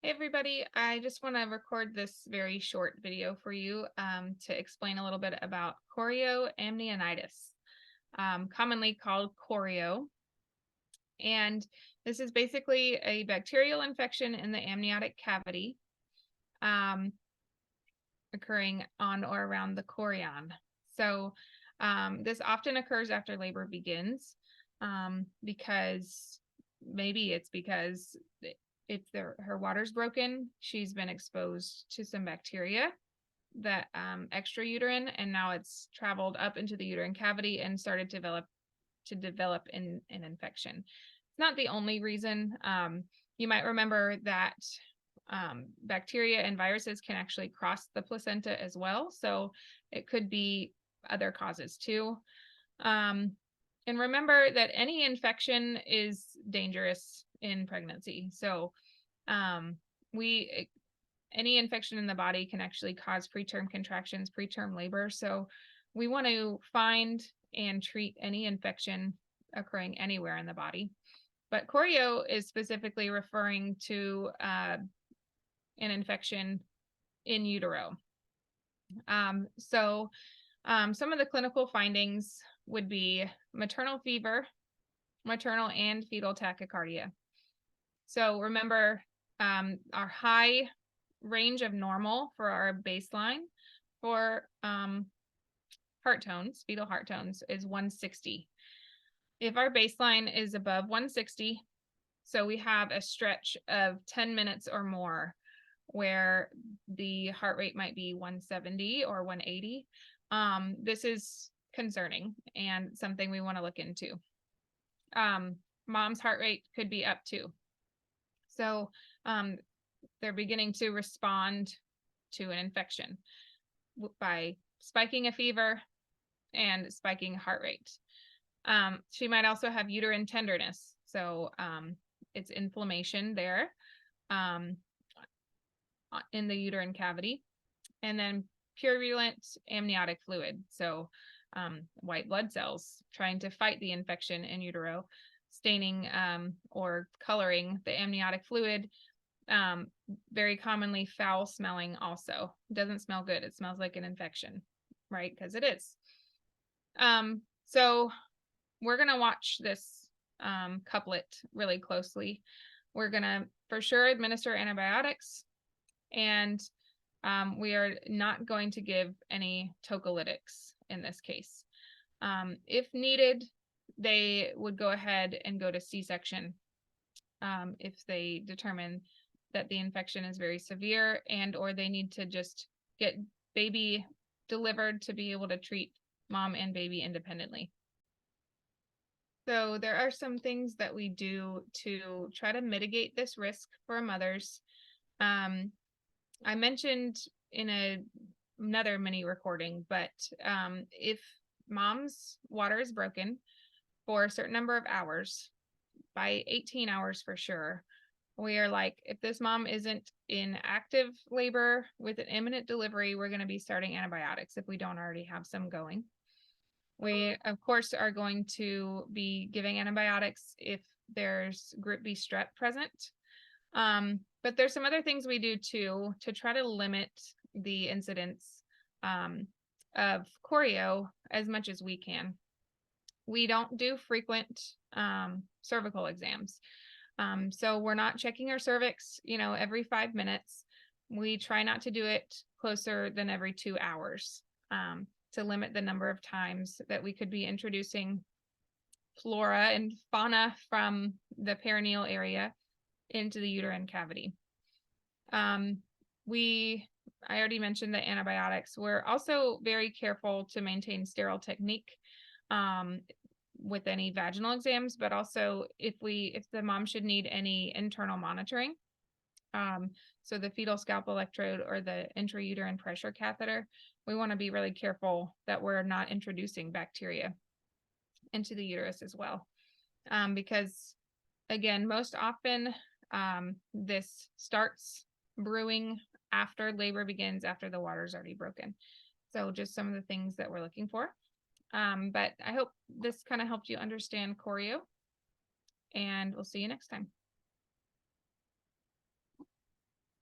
Hey everybody, I just want to record this very short video for you to explain a little bit about chorioamnionitis, commonly called chorio. And this is basically a bacterial infection in the amniotic cavity um, occurring on or around the chorion. So this often occurs after labor begins because maybe it's because if her water's broken, she's been exposed to some bacteria that extrauterine, and now it's traveled up into the uterine cavity and started to develop an infection. It's not the only reason. You might remember that bacteria and viruses can actually cross the placenta as well, so it could be other causes too. Um, and remember that any infection is dangerous in pregnancy. So um, we any infection in the body can actually cause preterm contractions, preterm labor. So we want to find and treat any infection occurring anywhere in the body. But chorio is specifically referring to an infection in utero. Some of the clinical findings would be maternal fever, maternal and fetal tachycardia. So remember, our high range of normal for our baseline for heart tones, fetal heart tones, is 160. If our baseline is above 160, so we have a stretch of 10 minutes or more where the heart rate might be 170 or 180, this is concerning and something we want to look into. Mom's heart rate could be up too. So they're beginning to respond to an infection by spiking a fever and spiking heart rate. She might also have uterine tenderness. So it's inflammation there in the uterine cavity. And then purulent amniotic fluid. So white blood cells trying to fight the infection in utero, staining or coloring the amniotic fluid. Very commonly foul smelling also. It doesn't smell good. It smells like an infection, right? Because it is. So we're going to watch this couplet really closely. We're going to for sure administer antibiotics, and we are not going to give any tocolytics in this case. If needed, they would go ahead and go to C-section if they determine that the infection is very severe, and or they need to just get baby delivered to be able to treat mom and baby independently. So there are some things that we do to try to mitigate this risk for mothers. I mentioned in another mini recording, but if mom's water is broken for a certain number of hours, by 18 hours for sure, we are like, if this mom isn't in active labor with an imminent delivery, we're going to be starting antibiotics if we don't already have some going. We, of course, are going to be giving antibiotics if there's group B strep present. But there's some other things we do too to try to limit the incidence of chorio as much as we can. We don't do frequent cervical exams. So we're not checking our cervix, every 5 minutes. We try not to do it closer than every 2 hours to limit the number of times that we could be introducing flora and fauna from the perineal area into the uterine cavity. I already mentioned the antibiotics. We're also very careful to maintain sterile technique with any vaginal exams, but also if the mom should need any internal monitoring. So the fetal scalp electrode or the intrauterine pressure catheter, we want to be really careful that we're not introducing bacteria into the uterus as well. Because again, most often this starts brewing after labor begins, after the water's already broken. So just some of the things that we're looking for. But I hope this kind of helped you understand chorio, and we'll see you next time.